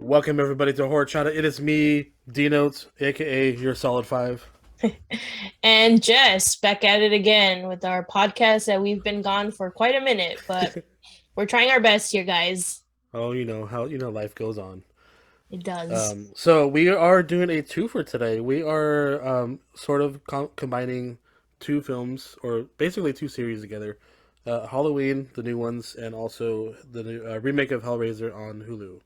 Welcome everybody to Horror Chata. It is me, D Notes, aka your Solid Five. And Jess, back at it again with our podcast that we've been gone for quite a minute, but we're trying our best here, guys. Oh, you know how life goes on. It does. So we are doing a two for today. We are sort of combining two films, or basically two series together. Halloween, the new ones, and also the new remake of Hellraiser on Hulu.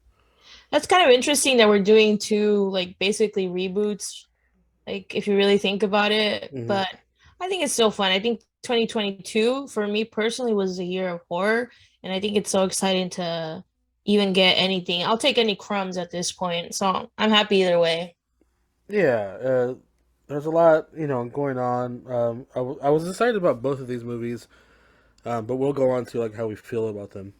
That's kind of interesting that we're doing two, like, basically reboots, like, if you really think about it. Hmm. But I think it's still fun. I think 2022, for me personally, was a year of horror. And I think it's so exciting to even get anything. I'll take any crumbs at this point. So I'm happy either way. Yeah, there's a lot going on. I was excited about both of these movies, but we'll go on to like how we feel about them.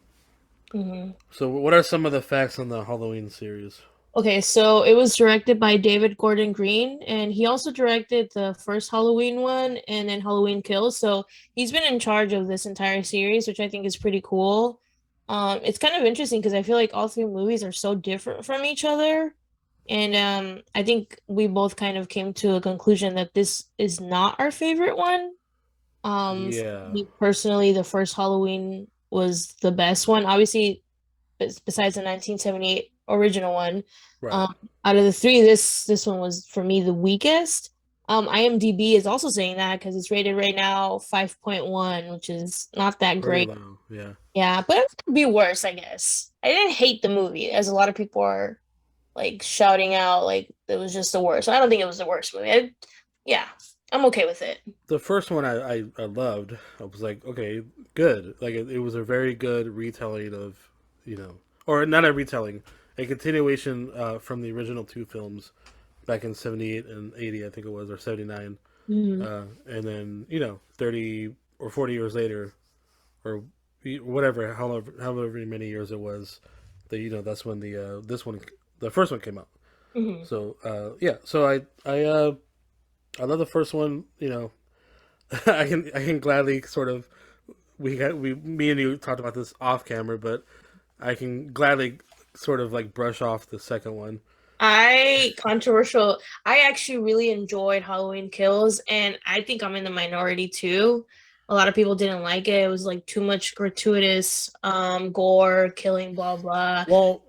Mhm. So, what are some of the facts on the Halloween series? Okay, so it was directed by David Gordon Green, and he also directed the first Halloween one and then Halloween Kills. So he's been in charge of this entire series, which I think is pretty cool. It's kind of interesting because I feel like all three movies are so different from each other. And I think we both kind of came to a conclusion that this is not our favorite one. For Yeah, me personally, the first Halloween was the best one. Obviously, besides the 1978 original one. right. Um, Out of the three, this one was for me the weakest. IMDb is also saying that because it's rated right now 5.1, which is not that Pretty great. low. Yeah. Yeah, but it could be worse, I guess. I didn't hate the movie, as a lot of people are like shouting out like it was just the worst. I don't think it was the worst movie. Yeah, I'm okay with it. The first one I loved. I was like, okay, good. Like, it was a very good retelling of, or not a retelling, a continuation from the original two films back in 78 and 80, I think it was, or 79. Mhm. And then, 30 or 40 years later, or whatever, however many years it was, that's when the first one came out. Mhm. So yeah, so I love the first one. I can gladly sort of we me and you talked about this off camera, but I can gladly sort of like brush off the second one. I actually really enjoyed Halloween Kills, and I think I'm in the minority too. A lot of people didn't like it. It was like too much gratuitous gore, killing, blah blah. Well,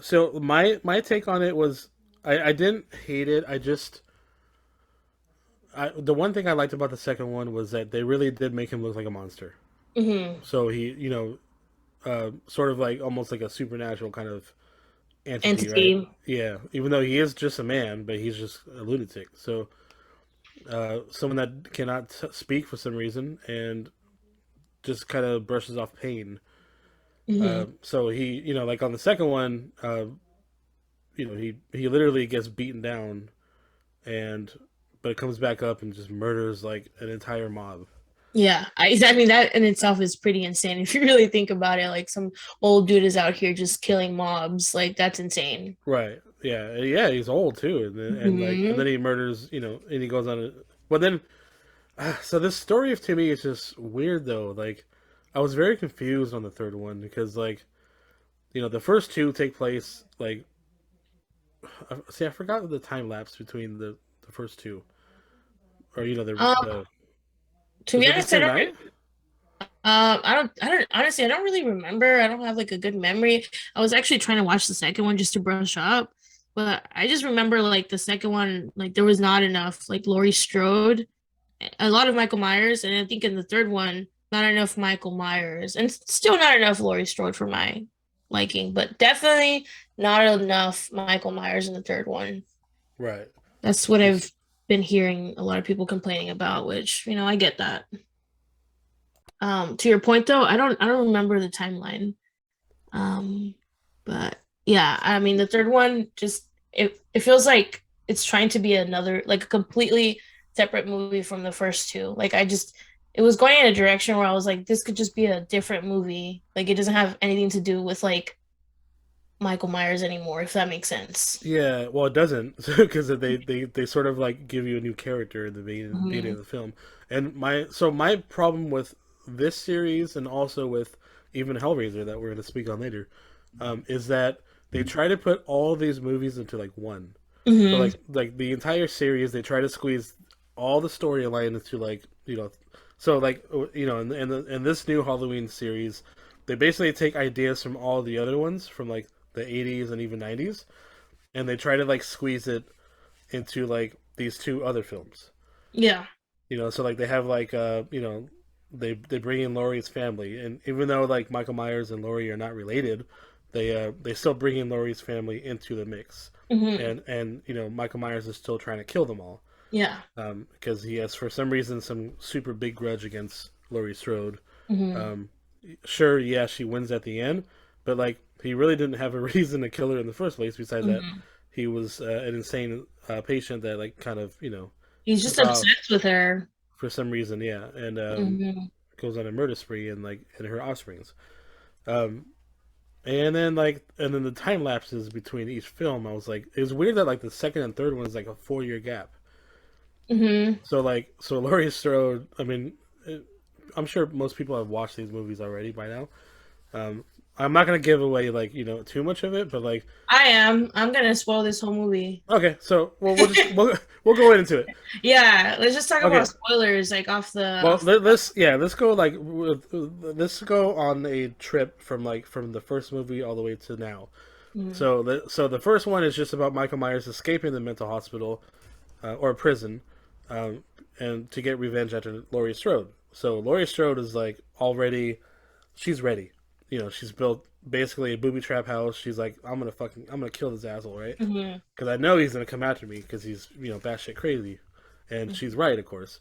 so my take on it was I didn't hate it. The one thing I liked about the second one was that they really did make him look like a monster. Hmm. So he, sort of like almost like a supernatural kind of entity, right? Entity. Yeah, even though he is just a man, but he's just a lunatic. So someone that cannot speak for some reason and just kind of brushes off pain. Hmm. So he, like on the second one, he literally gets beaten down, and but it comes back up and just murders like an entire mob. Yeah, I mean that in itself is pretty insane if you really think about it. Like some old dude is out here just killing mobs. Like that's insane. Right. Yeah. Yeah. He's old too, and Hmm. then he murders. And he goes on. Well, then, so this story of to me is just weird though. Like, I was very confused on the third one because the first two take place like. See, I forgot the time lapse between the first two, or Um, the to is be it the honest, I same don't. night? Honestly, I don't really remember. I don't have like a good memory. I was actually trying to watch the second one just to brush up, but I just remember like the second one, like there was not enough like Laurie Strode, a lot of Michael Myers, and I think in the third one, not enough Michael Myers, and still not enough Laurie Strode for my liking, but definitely not enough Michael Myers in the third one. Right. That's what It's I've been hearing a lot of people complaining about, which, I get that. To your point though, I don't remember the timeline. Um, but yeah, I mean the third one just it feels like it's trying to be another like a completely separate movie from the first two. Like it was going in a direction where I was like, this could just be a different movie. Like it doesn't have anything to do with like Michael Myers anymore, if that makes sense. Yeah, well, it doesn't because they sort of like give you a new character in the beginning Hmm. of the film, and my problem with this series and also with even Hellraiser that we're going to speak on later, is that they try to put all these movies into like one. So Hmm. like the entire series, they try to squeeze all the storyline into like so like in this new Halloween series, they basically take ideas from all the other ones from like the 80s and even 90s, and they try to like squeeze it into like these two other films. Yeah. So like they have like they bring in Laurie's family, and even though like Michael Myers and Laurie are not related, they still bring in Laurie's family into the mix, Hmm. and Michael Myers is still trying to kill them all, Yeah. because he has for some reason some super big grudge against Laurie Strode. Hmm. Um, sure, yeah, she wins at the end, but like he really didn't have a reason to kill her in the first place. Besides that, Hmm. he was an insane patient that like kind of He's just took off obsessed with her. for some reason, yeah, and Hmm. goes on a murder spree and like in her offsprings. Um, and then the time lapses between each film. I was like, it was weird that like the second and third one is like a 4 year gap. Hmm. So Laurie Strode. I mean, I'm sure most people have watched these movies already by now. Um, I'm not gonna give away like too much of it, but like I am. I'm gonna spoil this whole movie. okay, so well we'll go into it. Yeah, let's just talk Okay, about spoilers, like off the well off. let's go like let's go on a trip from the first movie all the way to now. Mhm. So the first one is just about Michael Myers escaping the mental hospital or prison, um, and to get revenge after Laurie Strode. So Laurie Strode is like already, she's ready. She's built basically a booby trap house. She's like, I'm gonna kill this asshole, right? Mhm. Because I know he's gonna come after me because he's batshit crazy, and she's right, of course.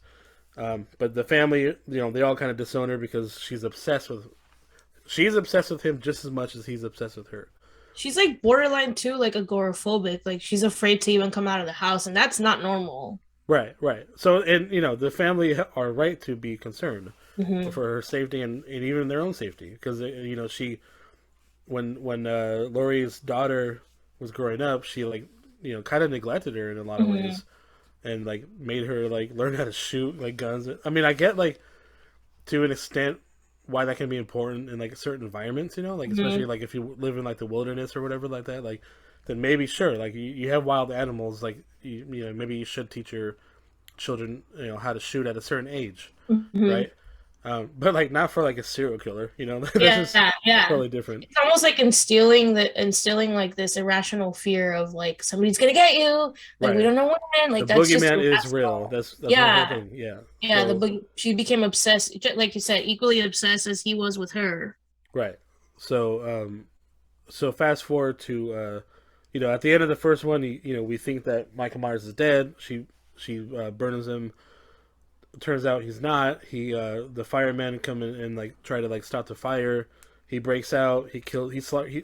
But the family, they all kind of disown her because she's obsessed with him just as much as he's obsessed with her. She's like borderline too, like agoraphobic. Like she's afraid to even come out of the house, and that's not normal. Right, right. So, and the family are right to be concerned Hmm. for her safety and even their own safety because she when Laurie's daughter was growing up, she like kind of neglected her in a lot of Hmm. ways and like made her like learn how to shoot like guns. I mean, I get like to an extent why that can be important in like certain environments, like especially Hmm. like if you live in like the wilderness or whatever like that, like then maybe sure, like you have wild animals, like maybe you should teach your children how to shoot at a certain age, Hmm. right? But like not for like a serial killer, that's just Yeah, yeah. totally different. It's almost like instilling like this irrational fear of like somebody's gonna get you. Like we Right. don't know when. The Like that's just boogeyman is real. irrational. That's the whole Yeah, thing. Yeah. yeah. So She became obsessed, like you said, equally obsessed as he was with her. right. So fast forward to at the end of the first one, we think that Michael Myers is dead. She burns him. Turns out he's not. The firemen come in and like try to like stop the fire. He breaks out.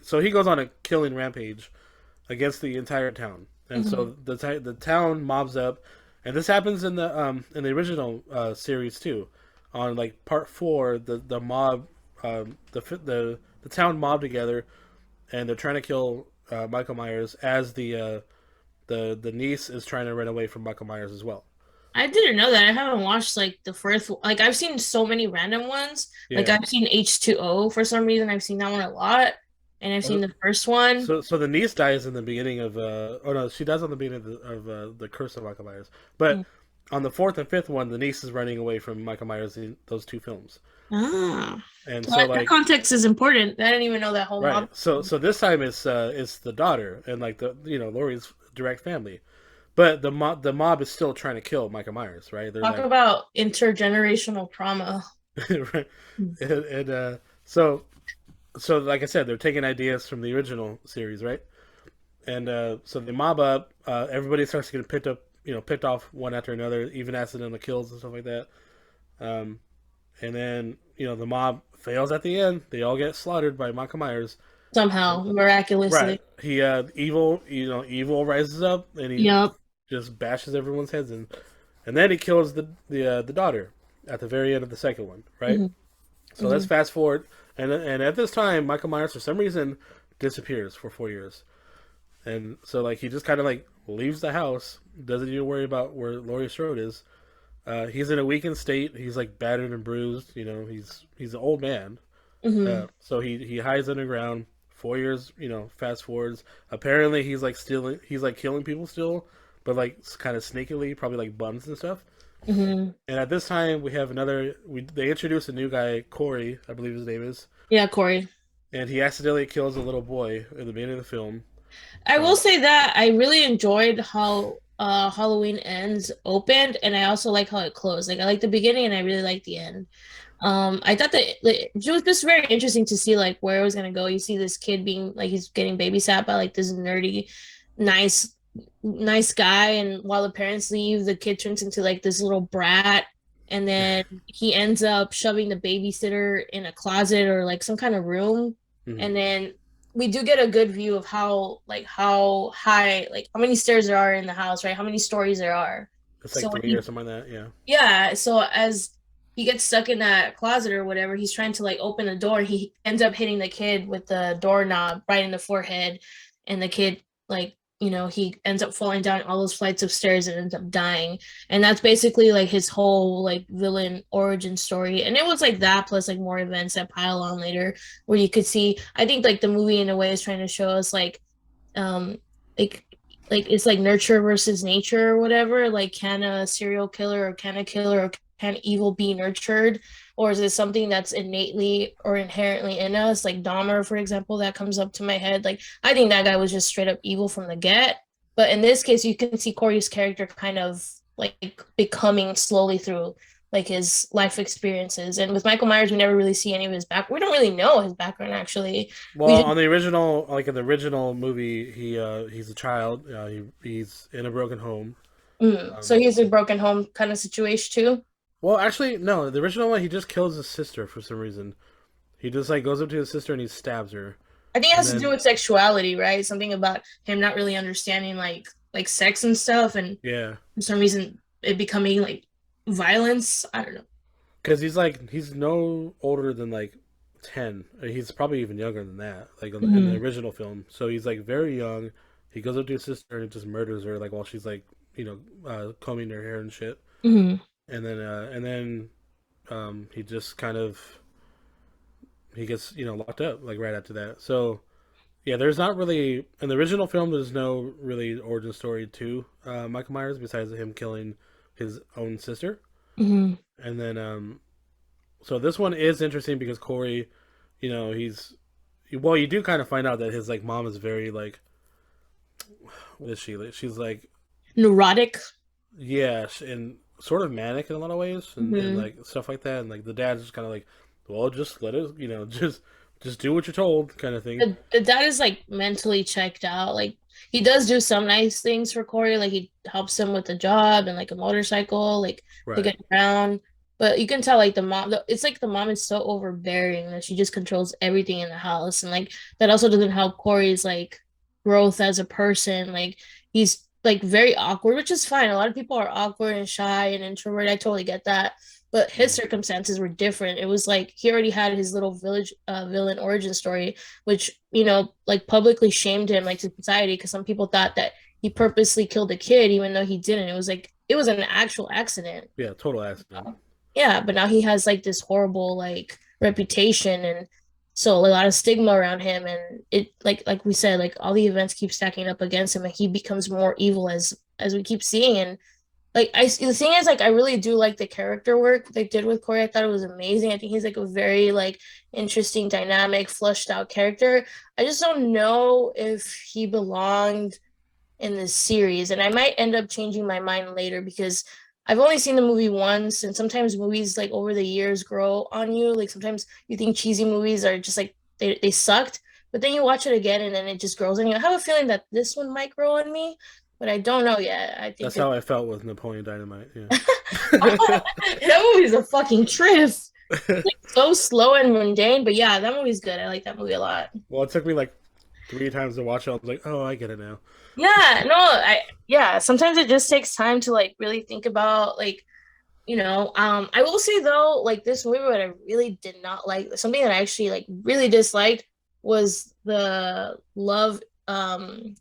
So he goes on a killing rampage against the entire town. And Hmm. so the town mobs up, and this happens in the original series too. On like part four, the mob, the town mob together, and they're trying to kill Michael Myers as the niece is trying to run away from Michael Myers as well. I didn't know that. I haven't watched like the first. Like I've seen so many random ones. Like Yeah. I've seen H2O for some reason. I've seen that one a lot, and I've Uh, seen the first one. So the niece dies in the beginning of oh no, she dies on the beginning the Curse of Michael Myers. But on the fourth and fifth one, the niece is running away from Michael Myers in those two films. Ah, And so that like context is important. I didn't even know that whole right. mob. So this time it's the daughter and like the Laurie's direct family. But the mob is still trying to kill Michael Myers, right? They're Talk like about intergenerational trauma. right. And so like I said, they're taking ideas from the original series, right? And so they mob up. Everybody starts getting picked off one after another, even accidental kills and stuff like that. Um, and then the mob fails at the end. They all get slaughtered by Michael Myers. Somehow, Right. miraculously. He evil rises up and he Yep. just bashes everyone's heads in, and then he kills the daughter at the very end of the second one. Right. Hmm. So let's Hmm. fast forward, and at this time, Michael Myers for some reason disappears for 4 years. And so like he just kind of like leaves the house, doesn't even worry about where Laurie Strode is. He's in a weakened state. He's like battered and bruised. He's an old man. Hmm. So he hides underground 4 years, fast forwards. Apparently, he's like stealing, he's like killing people still, but like kind of sneakily, probably like buns and stuff. Hmm. And at this time, we have another. They introduce a new guy, Corey, I believe his name is, Yeah, Corey. and he accidentally kills a little boy in the beginning of the film. I will Um, say that I really enjoyed how Halloween Ends opened, and I also like how it closed. Like I like the beginning, and I really like the end. I thought that like, it was just very interesting to see like where it was gonna go. You see this kid being like he's getting babysat by like this nerdy, nice, nice guy, and while the parents leave, the kid turns into like this little brat, and then he ends up shoving the babysitter in a closet or like some kind of room, mhm. and then we do get a good view of how high like how many stairs there are in the house, right? How many stories there are. It's So like when three or something like that. Yeah. yeah, so as he gets stuck in that closet or whatever, he's trying to like open the door. He ends up hitting the kid with the doorknob right in the forehead, and the kid like he ends up falling down all those flights of stairs and ends up dying. And that's basically like his whole like villain origin story. And it was like that plus like more events that pile on later, where you could see. I think like the movie in a way is trying to show us um like it's like nurture versus nature or whatever. Like, can a serial killer or can a killer or can evil be nurtured, or is it something that's innately or inherently in us? Like Dahmer, for example, that comes up to my head. Like I think that guy was just straight up evil from the get. But in this case, you can see Corey's character kind of like becoming slowly through like his life experiences. And with Michael Myers, we never really see any of his back. We don't really know his background actually. We Well, just on the original, like in the original movie, he's a child. He's in a broken home. So Um, he's a broken home kind of situation too. well, actually, no. The original one, he just kills his sister for some reason. He just like goes up to his sister and he stabs her, I think it and has to do then with sexuality, right? Something about him not really understanding like sex and stuff, and yeah, for some reason it becoming like violence. I don't know. because he's no older than like 10. He's probably even younger than that. Like in the Hmm. original film, so he's like very young. He goes up to his sister and just murders her like while she's like combing her hair and shit. Hmm. And then he just kind of he gets locked up like right after that. So yeah, there's not really in the original film. There's no really origin story to Michael Myers besides him killing his own sister. Hmm. And then so this one is interesting because Corey, he's well, you do kind of find out that his like mom is very like what is she? Like, she's like Neurotic. yeah, and sort of manic in a lot of ways, and Hmm. like stuff like that. And like the dad's just kind of like, well, just let it, just do what you're told, kind of thing. The dad is like mentally checked out. Like he does do some nice things for Corey. Like he helps him with a job and like a motorcycle, like to Right. get around. But you can tell like the mom, it's like the mom is so overbearing that she just controls everything in the house, and like that also doesn't help Corey's like growth as a person. Like he's like very awkward, which is fine. A lot of people are awkward and shy and introvert. I totally get that, but his Mhm. circumstances were different. It was like he already had his little village villain origin story, which like publicly shamed him like to society because some people thought that he purposely killed a kid even though he didn't. It was like it was an actual accident. Yeah, total accident. Yeah, but now he has like this horrible like reputation, and so a lot of stigma around him, and it like we said, like all the events keep stacking up against him and he becomes more evil as we keep seeing. And like the thing is like I really do like the character work they did with Corey. I thought it was amazing. I think he's like a very like interesting, dynamic, flushed out character. I just don't know if he belonged in this series, and I might end up changing my mind later because I've only seen the movie once, and sometimes movies like over the years grow on you. Like sometimes you think cheesy movies are just like they sucked, but then you watch it again and then it just grows on you. I have a feeling that this one might grow on me, but I don't know yet. I think That's that how I felt with Napoleon Dynamite. Yeah. that movie's a fucking trip. Like so slow and mundane, but yeah, that movie's good. I like that movie a lot. Well, it took me like 3 times to watch it. I was like, oh, I get it now. Yeah, no, I yeah, sometimes it just takes time to like really think about like I will say though, like this movie, what I really did not like, something that I actually like really disliked was the love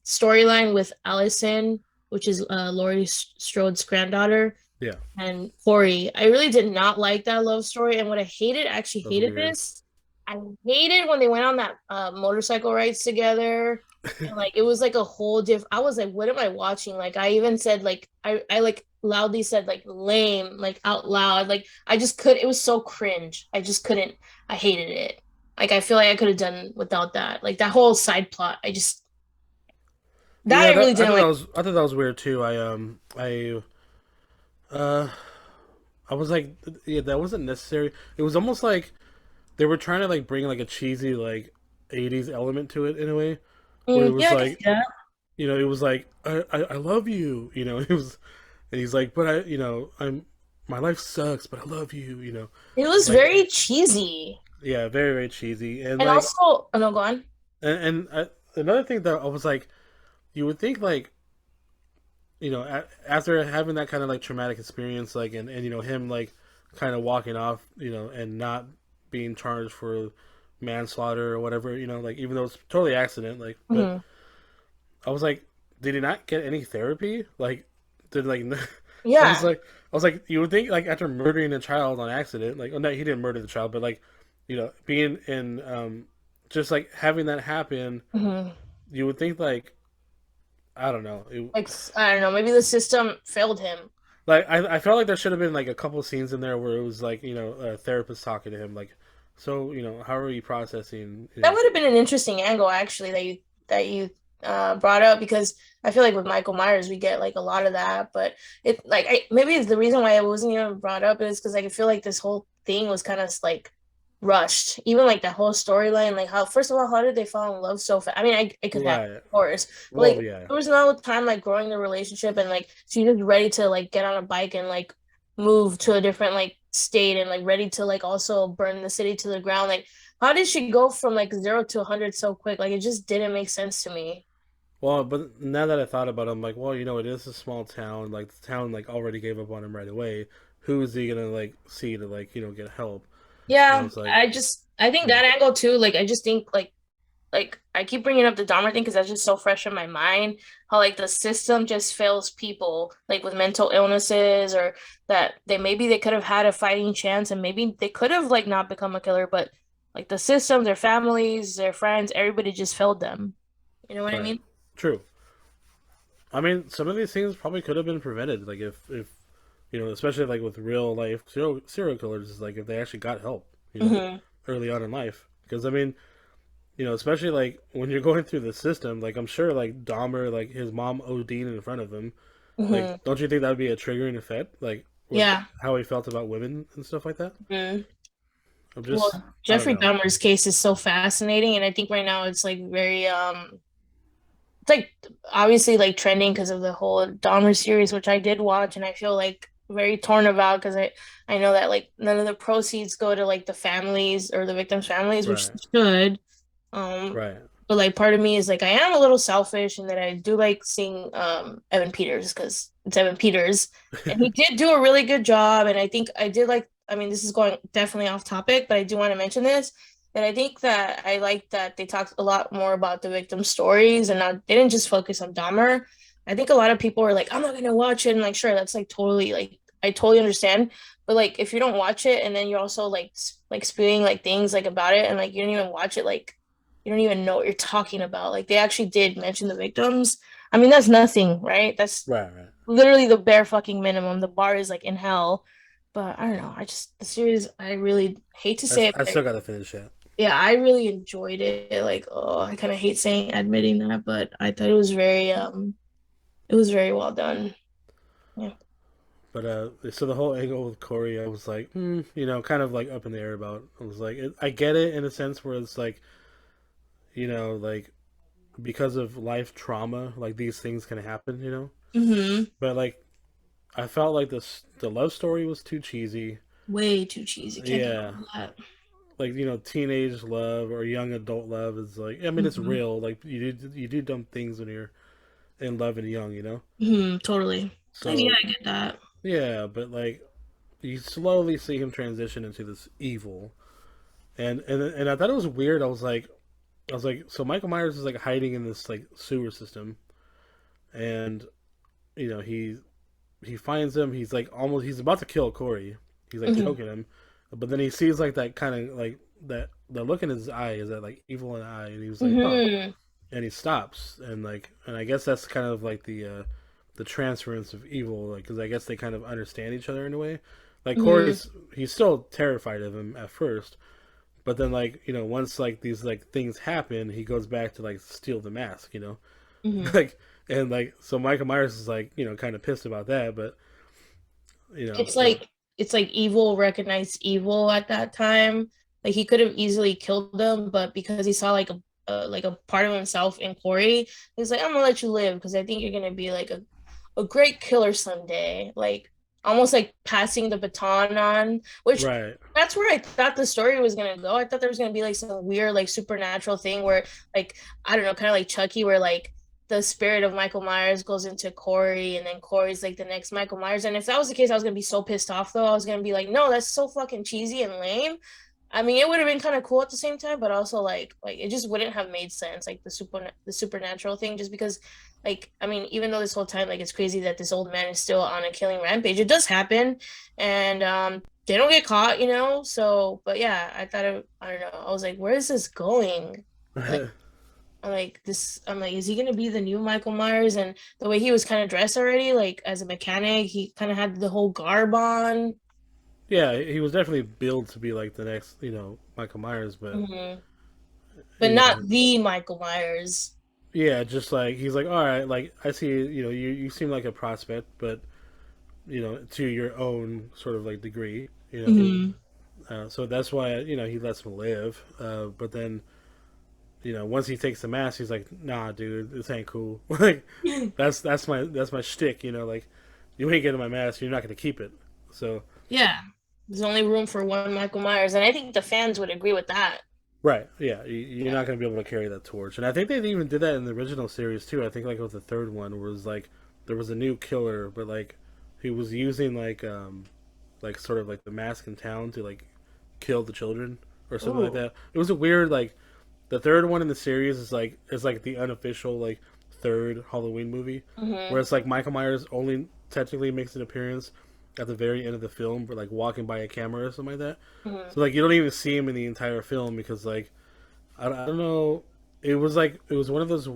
storyline with Allison, which is Laurie Strode's granddaughter, Yeah, and Corey. I really did not like that love story, and what I hated, actually that was hated weird. this. I hated when they went on that motorcycle rides together. And like it was like a whole different I was like, what am I watching? Like I even said like I like loudly said like lame, like out loud. Like I just could it was so cringe. I just couldn't I hated it. Like I feel like I could have done without that. Like that whole side plot. I just that Yeah, I really I didn't thought that like. was I thought that was weird too. Uh I was like, yeah, that wasn't necessary. It was almost like they were trying to like bring like a cheesy like '80s element to it in a way, where it was Yeah, I can see like, that. it was like I love you, it was, and he's like, but my life sucks, but I love you, It was like, very cheesy. yeah, very very cheesy, and And like, also, oh no, go on. another thing that I was like, you would think like, after having that kind of like traumatic experience, like, and him like kind of walking off, and not being charged for manslaughter or whatever, like, even though it's totally accident, like, but Mhm. I was like, did he not get any therapy? Like, did like, Yeah. I was like, you would think like after murdering a child on accident, like, oh no, he didn't murder the child, but like, being in, just like having that happen, Mhm. you would think like, I don't know, Like I don't know, maybe the system failed him. like I felt like there should have been like a couple scenes in there where it was like, a therapist talking to him, like, so, how are you processing, That would have been an interesting angle actually that you brought up because I feel like with Michael Myers we get like a lot of that, but it like maybe it's the reason why it wasn't even brought up is because like I feel like this whole thing was kind of like rushed. Even like that whole storyline, like how first of all, how did they fall in love so fast? I mean, I could have, right? of course, but Well, like yeah. there was no time like growing the relationship and like she's just ready to like get on a bike and like move to a different like state and like ready to like also burn the city to the ground. Like how did she go from like 0 to 100 so quick? Like it just didn't make sense to me. Well, but now that I thought about it, I'm like, well, it is a small town. Like, the town like already gave up on him right away. Who is he gonna like see to like, get help? And I Yeah, was like, I think hmm, that angle too. Like I just think like I keep bringing up the Dahmer thing because that's just so fresh in my mind. How like the system just fails people like with mental illnesses or that they could have had a fighting chance and maybe they could have like not become a killer, but like the system, their families, their friends, everybody just failed them. You know what I right, mean? true. I mean, some of these things probably could have been prevented. Like, if especially like with real life serial killers, is like if they actually got help, Hmm. early on in life. Because I mean, especially like when you're going through the system, like I'm sure like Dahmer, like his mom OD'd in front of him. Like, Hmm. don't you think that would be a triggering effect? Like with Yeah. how he felt about women and stuff like that. Mhm. I'm Well, just, I don't Jeffrey know. Dahmer's case is so fascinating, and I think right now it's like very it's like obviously like trending because of the whole Dahmer series, which I did watch, and I feel like very torn about because I know that like none of the proceeds go to like the families or the victims' families, which Right, should. Um, right, but like part of me is like I am a little selfish and that I do like seeing Evan Peters because it's Evan Peters and he did do a really good job and I think I did like I mean this is going definitely off topic but I do want to mention this that I think that I like that they talked a lot more about the victim stories and not they didn't just focus on Dahmer. I think a lot of people are like I'm not gonna watch it and like sure that's like totally like I totally understand but like if you don't watch it and then you're also like spewing like things like about it and like you don't even watch it like you don't even know what you're talking about. Like they actually did mention the victims. I mean, that's nothing, right? That's right, right. literally the bare fucking minimum. The bar is like in hell. But I don't know. I just the series I really hate to say it, I but still got to finish it. yeah, I really enjoyed it. Like, oh, I kind of hate saying admitting that, but I thought it was very well done. Yeah. But so the whole angle with Corey, I was like, kind of like up in the air about. I was like, I get it in a sense where it's like, like because of life trauma, like these things can happen, Mm-hmm. But like, I felt like the love story was too cheesy. Way too cheesy. Can't get Yeah, over that. like, teenage love or young adult love is like, I mean, it's Mm-hmm. real. Like, you do dumb things when you're in love and young, Mm-hmm. Totally. Like, yeah, So I get that. yeah, but like you slowly see him transition into this evil, and I thought it was weird. I was like, so Michael Myers is like hiding in this like sewer system, and he finds him. He's about to kill Corey. He's like Mm-hmm. choking him, but then he sees like that kind of like that. the look in his eye is that like evil in the eye, and he was like, huh, Hmm. and he stops, and like, and I guess that's kind of like the transference of evil, like, because I guess they kind of understand each other in a way. Like Hmm. Corey's, he's still terrified of him at first, but then like once like these like things happen, he goes back to like steal the mask, Hmm. like, and like so Michael Myers is like kind of pissed about that, but you know, It's uh, like it's like evil recognized evil at that time. Like he could have easily killed them, but because he saw like a part of himself in Corey, he's like, I'm gonna let you live because I think you're gonna be like a great killer someday. Like almost like passing the baton on, which right, that's where I thought the story was gonna go. I thought there was gonna be like some weird like supernatural thing where like I don't know, kind of like Chucky, where like the spirit of Michael Myers goes into Corey, and then Corey's like the next Michael Myers. And if that was the case, I was gonna be so pissed off though. I was gonna be like, no, that's so fucking cheesy and lame. I mean, it would have been kind of cool at the same time, but also like it just wouldn't have made sense, like the supernatural thing, just because like I mean, even though this whole time like it's crazy that this old man is still on a killing rampage, it does happen, and they don't get caught, you know. So, but yeah, I thought I don't know. I was like, where is this going? Like I'm like this. I'm like, is he gonna be the new Michael Myers? And the way he was kind of dressed already, like as a mechanic, he kind of had the whole garb on. yeah, he was definitely billed to be like the next Michael Myers, but Hmm. But you not know the Michael Myers. yeah, just like he's like, all right, like I see, you seem like a prospect, but to your own sort of like degree, Hmm. so that's why he lets him live. But then once he takes the mask, he's like, nah, dude, this ain't cool. Like that's my shtick. Like you ain't getting my mask, you're not gonna keep it. So Yeah, there's only room for one Michael Myers, and I think the fans would agree with that. right, yeah, you're Yeah. not gonna be able to carry that torch. And I think they even did that in the original series too. I think like it was the third one, where it was like there was a new killer, but like he was using like sort of like the mask in town to like kill the children or something like Ooh. that. It was a weird like the third one in the series is like the unofficial like third Halloween movie, where Hmm. it's like Michael Myers only technically makes an appearance at the very end of the film, but like walking by a camera or something like that. Hmm. So like you don't even see him in the entire film because like I don't know. It was one of those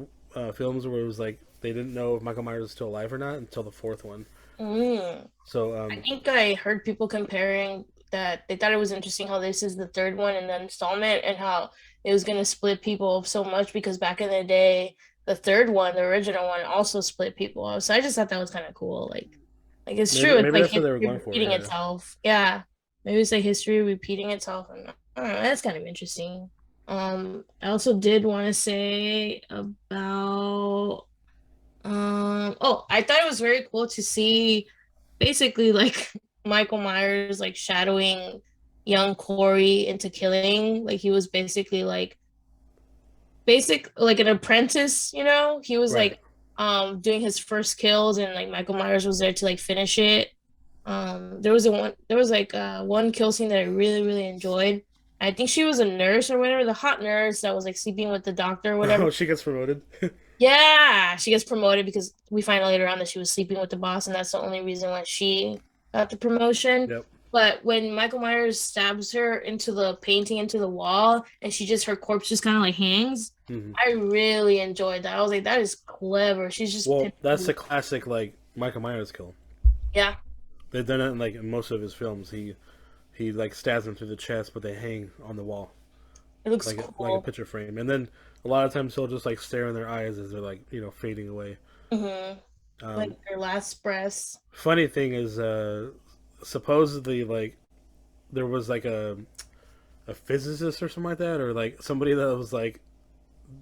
films where it was like they didn't know if Michael Myers was still alive or not until the fourth one. Mm. So I think I heard people comparing that they thought it was interesting how this is the third one in the installment and how it was going to split people up so much because back in the day, the third one, the original one, also split people up. So I just thought that was kind of cool. Like it's maybe true. It's maybe like that's what they history were going for. repeating Yeah. itself. Yeah, maybe it's like history repeating itself, and I don't know. That's kind of interesting. I also did want to say about oh, I thought it was very cool to see basically like Michael Myers like shadowing young Corey into killing. Like he was basically like basic like an apprentice, you know? He was Right. like doing his first kills, and like Michael Myers was there to like finish it. There was like one kill scene that I really, really enjoyed. I think she was a nurse or whatever, the hot nurse that was like sleeping with the doctor or whatever. Oh, she gets promoted. Yeah, she gets promoted because we find out later on that she was sleeping with the boss, and that's the only reason why she got the promotion. Yep. But when Michael Myers stabs her into the painting into the wall, and she just her corpse just kind of like hangs, Hmm. I really enjoyed that. I was like, that is clever. She's just Well, that's pinpointing. the classic like Michael Myers kill. Yeah, They've done it in like in most of his films. He like stabs them through the chest, but they hang on the wall it looks like a cool. picture frame. And then a lot of times he'll just like stare in their eyes as they're like fading away. Hmm. Like Um, her last breaths. funny thing is, supposedly like there was like a physicist or something like that, or like somebody that was like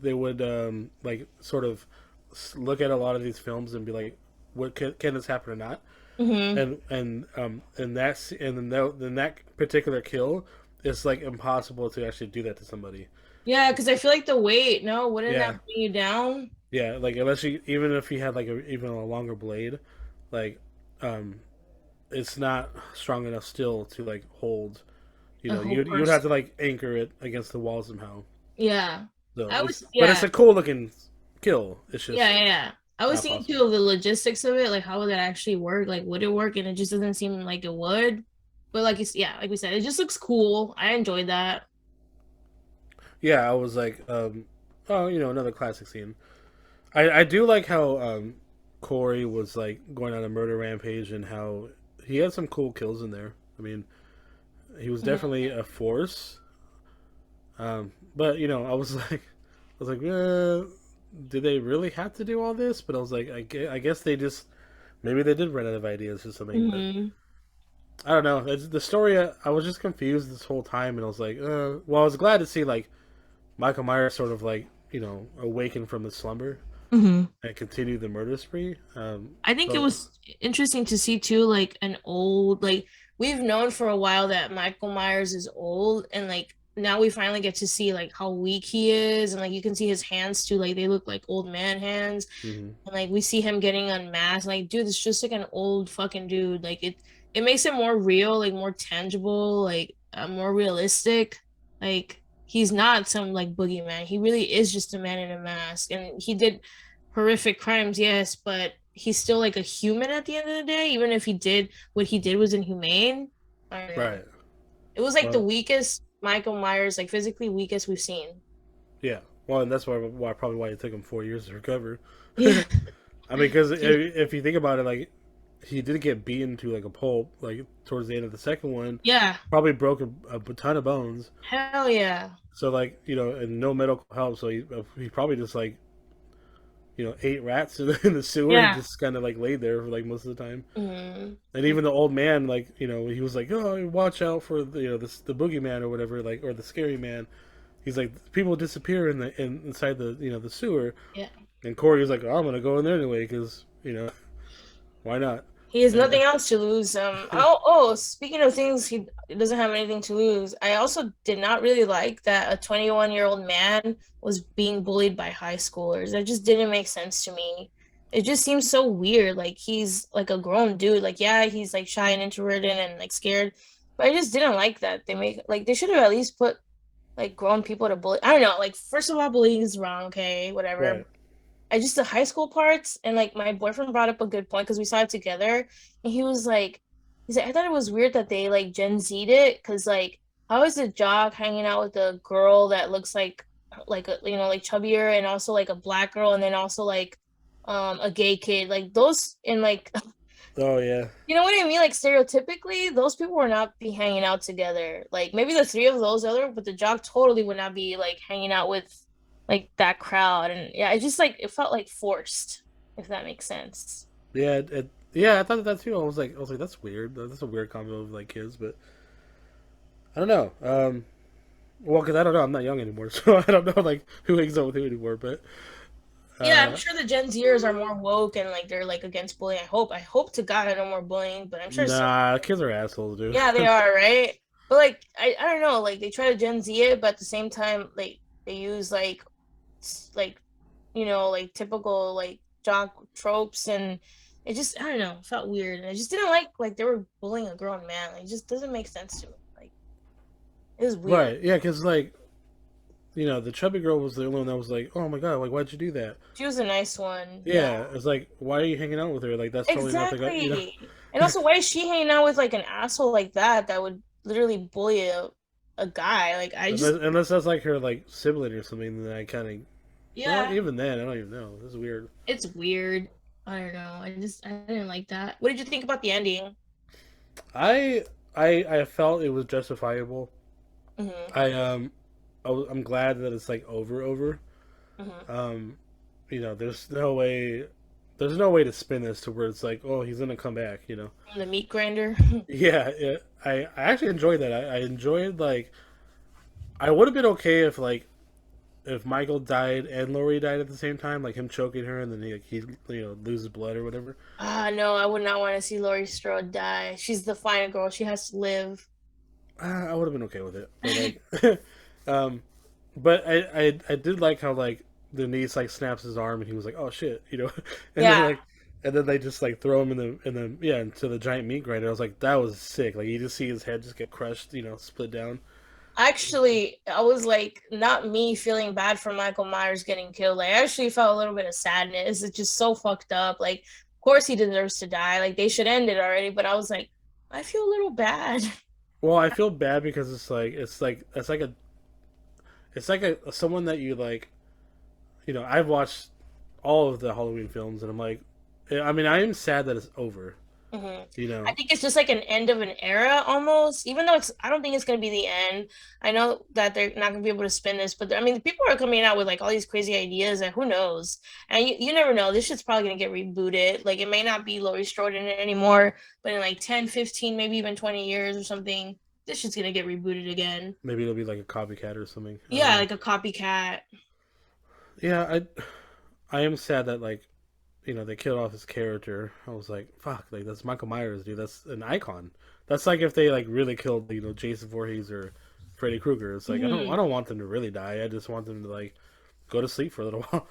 they would like sort of look at a lot of these films and be like, what can this happen or not? Hmm. And that particular kill, it's like impossible to actually do that to somebody. Yeah, because I feel like the weight, no, wouldn't that Yeah, bring you down? yeah. Like unless you even if he had like even a longer blade, like um, it's not strong enough still to like hold. A whole You'd have person. to like anchor it against the wall somehow. Yeah. So I was but it's yeah. a cool looking kill. It's Yeah, just yeah, yeah. I was not thinking possible. too of the logistics of it, like how would that actually work? Like, would it work? And it just doesn't seem like it would. But like it's yeah, like we said, it just looks cool. I enjoyed that. yeah, I was like, oh, another classic scene. I do like how Corey was like going on a murder rampage and how he had some cool kills in there. I mean, he was Mhm. definitely a force. But I was like, did they really have to do all this? But I was like, I guess they just maybe they did run out of ideas or something. But Mhm. I don't know. The story. I was just confused this whole time, and I was like, well, I was glad to see like Michael Myers sort of like awaken from the slumber Mhm. and continue the murder spree. I think it So was interesting to see too, like an old, like we've known for a while that Michael Myers is old, and like now we finally get to see like how weak he is, and like you can see his hands too, like they look like old man hands, mhm. and like we see him getting unmasked. Like, dude, it's just like an old fucking dude. Like it makes it more real, like more tangible, like more realistic. Like he's not some like boogeyman. He really is just a man in a mask, and he did horrific crimes, yes, but he's still like a human at the end of the day. Even if he did what he did was inhumane. I don't know. Right. It was like the Well, weakest Michael Myers, like physically weakest we've seen. yeah. Well, and that's why probably why it took him 4 years to recover. Yeah. I mean, because if you think about it, like he did get beaten to like a pulp, like towards the end of the second one, Yeah. probably broke a ton of bones. Hell yeah. So like and no medical help, so he probably just like ate rats in the sewer and Yeah. just kind of like laid there for like most of the time. Mm. And even the old man, like he was like, oh, watch out for the boogeyman or whatever, like or the scary man. He's like, people disappear inside the sewer, Yeah. and Corey was like, oh, I'm gonna go in there anyway because why not? He has And nothing else to lose. Oh, speaking of things he doesn't have anything to lose. I also did not really like that a 21-year-old man was being bullied by high schoolers. That just didn't make sense to me. It just seems so weird. Like he's like a grown dude. Like yeah, he's like shy and introverted and like scared. But I just didn't like that. They should have at least put like grown people to bully. I don't know. Like first of all, bullying is wrong, okay, whatever. right, I just the high school parts and like my boyfriend brought up a good point because we saw it together and he said I thought it was weird that they like Gen Z'd it because like how is a jock hanging out with a girl that looks like a like chubbier and also like a black girl and then also like a gay kid like those and like oh yeah, you know what I mean? Like stereotypically, those people would not be hanging out together. Like maybe the three of those other, but the jock totally would not be like hanging out with like that crowd. And yeah, it just like it felt like forced, if that makes sense. yeah. I thought that too. I was like, that's weird. That's a weird combo of like kids, but I don't know. Well, because I don't know. I'm not young anymore, so I don't know like who hangs out with who anymore. But Yeah, I'm uh, sure the Gen Zers are more woke and like they're like against bullying. I hope to God I no more bullying, but I'm sure some nah, kids are assholes, dude. yeah, they are, right? But like I don't know, like they try to Gen Z it, but at the same time, like they use like like typical like jock tropes and it just I don't know, it felt weird. And I just didn't like they were bullying a grown man. Like, it just doesn't make sense to me. Like it was weird. Right? Yeah, because like the chubby girl was the only one that was like, oh my god, like why'd you do that? She was a nice one. Yeah. Yeah, it's like, why are you hanging out with her? Like, that's totally nothing. Exactly. And also why is she hanging out with like an asshole like that would literally bully a guy? Like I just Unless that's like her like sibling or something, then I kind of. Well, yeah, even then, I don't even know. This is weird. it's weird. I don't know. I didn't like that. What did you think about the ending? I I felt it was justifiable. Hmm. I I'm glad that it's like over. Hmm. Um, there's no way to spin this to where it's like, oh, he's gonna come back. The meat grinder. Yeah, yeah. I actually enjoyed that. I enjoyed like I would have been okay if Michael died and Laurie died at the same time, like him choking her and then he loses blood or whatever. Ah, no, I would not want to see Laurie Strode die. She's the final girl. She has to live. I would have been okay with it, but like, um, but I did like how like the niece like snaps his arm and he was like, oh shit, and then Yeah. like and then they just like throw him into the giant meat grinder. I was like, that was sick. Like you just see his head just get crushed, split down. Actually, I was like, not me feeling bad for Michael Myers getting killed. Like, I actually felt a little bit of sadness. It's just so fucked up. Like, of course he deserves to die. Like, they should end it already. But I was like, I feel a little bad. Well, I feel bad because it's like it's like a someone that you like. I've watched all of the Halloween films, and I'm like, I mean, I am sad that it's over. Hmm. You I know, think it's just like an end of an era almost, even though I don't think it's going to be the end. I know that they're not going to be able to spin this, but I mean, people are coming out with like all these crazy ideas, and who knows? And you never know. This shit's probably going to get rebooted. Like, it may not be Laurie Strode in it anymore, but in like 10, 15, maybe even 20 years or something, this shit's going to get rebooted again. maybe it'll be like a copycat or something. I don't Yeah, know. like a copycat. Yeah, I am sad that like they killed off his character. I was like, fuck, like that's Michael Myers, dude. That's an icon. That's like if they like really killed Jason Voorhees or Freddy Krueger. It's like I Hmm. don't want them to really die. I just want them to like go to sleep for a little while.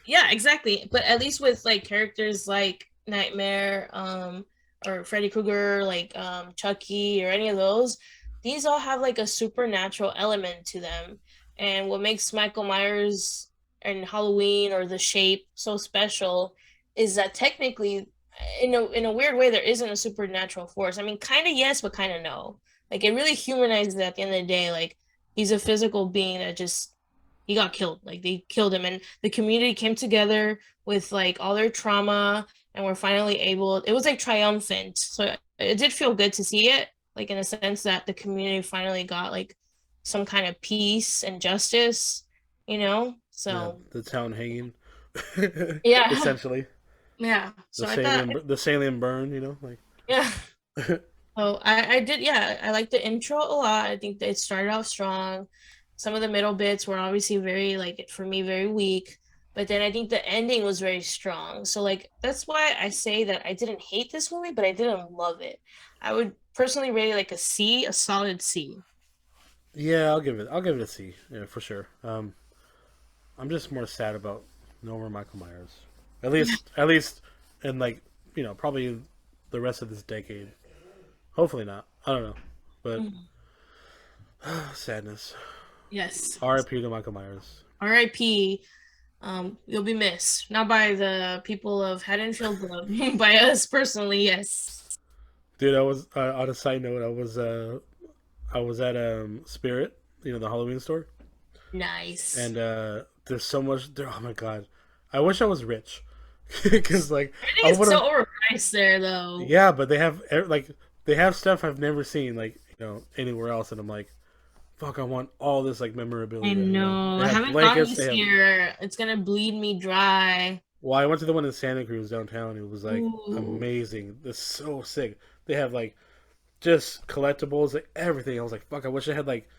Yeah, exactly. But at least with like characters like Nightmare, or Freddy Krueger, like Chucky or any of those, these all have like a supernatural element to them. And what makes Michael Myers and Halloween or The Shape so special is that technically, in a weird way, there isn't a supernatural force. I mean, kind of yes, but kind of no. Like, it really humanizes it at the end of the day. Like, he's a physical being that just he got killed. Like, they killed him, and the community came together with like all their trauma, and we're finally able. It was like triumphant, so it did feel good to see it, like in a sense that the community finally got like some kind of peace and justice, you know. Yeah, So the town hanging, yeah, essentially yeah. So I thought, The salient burn. Like yeah. Oh, I did, yeah. I like the intro a lot. I think that it started off strong. Some of the middle bits were obviously very, like, for me, very weak. But then I think the ending was very strong. So, like, that's why I say that I didn't hate this movie, but I didn't love it. I would personally rate it like a C, a solid C. yeah, I'll give it a C. Yeah, for sure. I'm just more sad about no more Michael Myers. Yeah. At least, in like probably the rest of this decade. Hopefully not. I don't know, but Mhm. sadness. Yes. R.I.P. to Michael Myers. R.I.P. You'll be missed. Not by the people of Haddonfield, but by us personally, yes. Dude, I was on a side note. I was at Spirit, the Halloween store, Nice. and there's so much there. Oh my god, I wish I was rich, because like I Everything is would so have. overpriced there, though. Yeah, but they have stuff I've never seen like anywhere else, and I'm like, fuck, I want all this like I memorabilia. know. They I have haven't gone blankets. They this have. year. It's gonna bleed me dry. Well, I went to the one in Santa Cruz downtown. It was like Ooh. amazing. It's so sick. They have like just collectibles, like everything. I was like, fuck, I wish I had like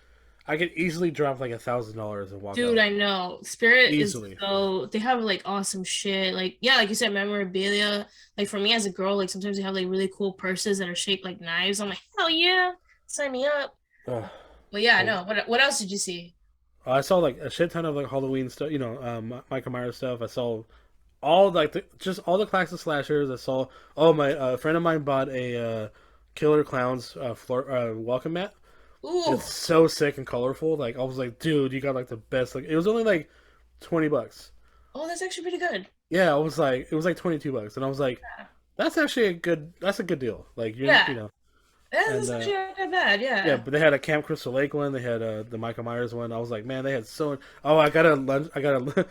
I could easily drop like $1,000 and walk Dude, out I know. Spirit is easily. so they have like awesome shit. Like, yeah, like you said, memorabilia. Like, for me as a girl, like sometimes they have like really cool purses that are shaped like knives. I'm like, hell yeah, sign me up. Ugh. But yeah, I Oh, know. What else did you see? I saw like a shit ton of like Halloween stuff. Michael Myers stuff. I saw all like just all the classic slashers. I saw. Oh, my friend of mine bought a Killer Clowns welcome mat. Ooh, It's so sick and colorful. Like I was like, dude, you got like the best. Like it was only like $20. oh, that's actually pretty good. Yeah, I was like, it was like $22, and I was like, that's actually that's a good deal. Like Yeah, and that's actually not that bad. yeah, Yeah, but they had a Camp Crystal Lake one. They had the Michael Myers one. I was like, man, they had so. Oh, I got a lunch. I got a.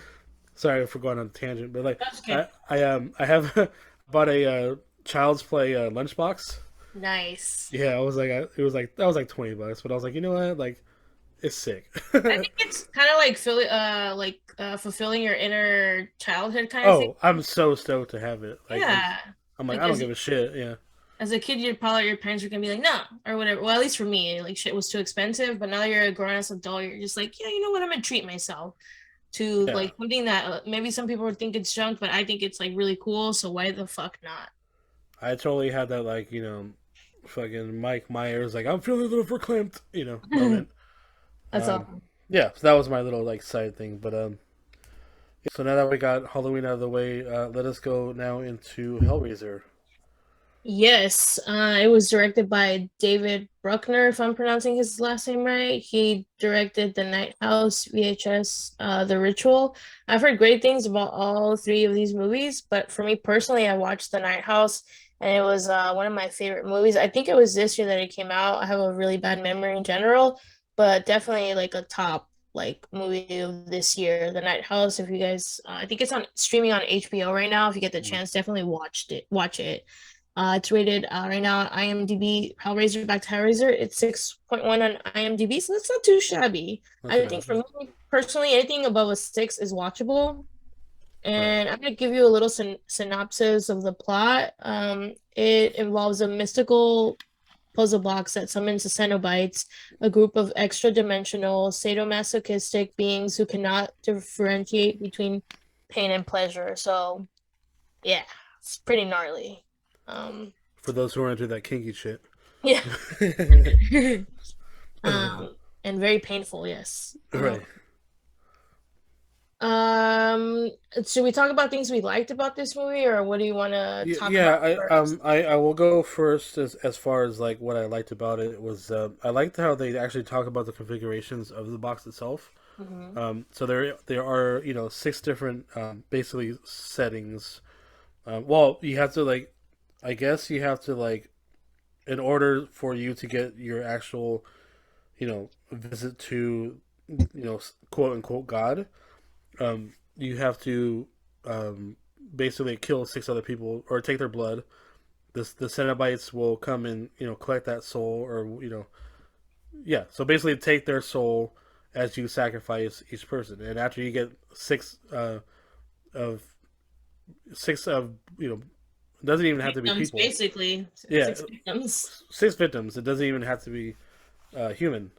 Sorry for going on a tangent, but like that's okay. I have bought a Child's Play lunchbox. Nice. Yeah, I was like, it was like that was like $20, but I was like, you know what, like it's sick. I think it's kind of like fulfilling your inner childhood kind of thing. Oh, I'm so stoked to have it. Like Yeah. I'm like Like, I don't give a shit. Yeah, as a kid, you'd probably your parents were gonna be like, no, or whatever. Well, at least for me, like, shit was too expensive. But now that you're a grown ass adult, you're just like, yeah, you know what? I'm gonna treat myself to yeah. like something that maybe some people would think it's junk, but I think it's like really cool. So why the fuck not? I totally had that like fucking Mike Myers like I'm feeling a little verklempt moment. That's Um, awesome. yeah, so that was my little like side thing. But yeah, so now that we got Halloween out of the way, let us go now into Hellraiser. Yes, it was directed by David Bruckner, if I'm pronouncing his last name right. He directed The Night House, VHS, The Ritual. I've heard great things about all three of these movies, but for me personally, I watched The Night House, and it was one of my favorite movies. I think it was this year that it came out. I have a really bad memory in general, but definitely like a top like movie of this year, The Night House. If you guys, I think it's on streaming on HBO right now. If you get the Mhm. chance, definitely watch it. It's rated right now on IMDb. Hellraiser back to Hellraiser. It's 6.1 on IMDb, so it's not too shabby. Not too I bad. think for me personally, anything above a 6 is watchable. Right. And I'm gonna give you a little synopsis of the plot. It involves a mystical puzzle box that summons the Cenobites, a group of extra-dimensional, sadomasochistic beings who cannot differentiate between pain and pleasure. So, yeah, it's pretty gnarly. Um, For those who are into that kinky shit. yeah. And very painful, yes. Right. Um, should we talk about things we liked about this movie, or what do you want to Yeah, talk yeah. about first? I will go first as far as like what I liked about it was I liked how they actually talk about the configurations of the box itself. Hmm. So there are six different basically settings. Well, you have to like, I guess you have to like, in order for you to get your actual visit to quote unquote God, you have to basically kill six other people or take their blood. The Cenobites will come and collect that soul, or yeah. So basically, take their soul as you sacrifice each person, and after you get of six of it doesn't even have to be Victims, people. basically. Yeah, Six victims. six victims. It doesn't even have to be human.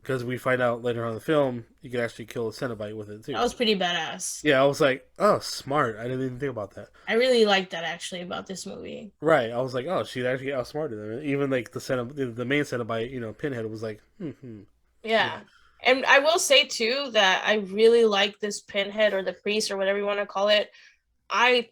Because we find out later on in the film, you can actually kill a Cenobite with it That too. was pretty badass. Yeah, I was like, oh, smart. I didn't even think about that. I really liked that actually about this movie. Right. I was like, oh, she actually outsmarted them. Even like the main Cenobite, Pinhead was like, yeah, Yeah. And I will say too that I really like this pinhead or the priest or whatever you want to call it. I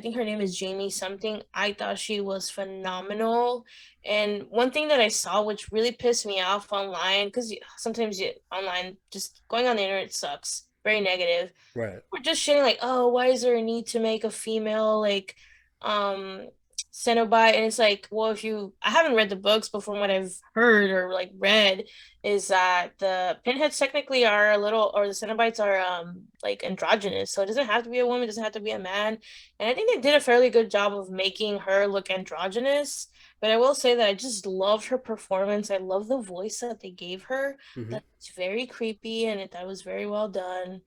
think her name is Jamie something. I thought she was phenomenal. And one thing that I saw, which really pissed me off online, because sometimes online, just going on the internet sucks, very negative. right. We're just shitting like, oh, why is there a need to make a female like um Cenobite? And it's like, well, if you I haven't read the books, but from what I've heard or like read, is that the pinheads technically are a little or the Cenobites are like androgynous. So it doesn't have to be a woman, it doesn't have to be a man. And I think they did a fairly good job of making her look androgynous. But I will say that I just loved her performance. I love the voice that they gave her. Hmm. That's very creepy and that was very well done.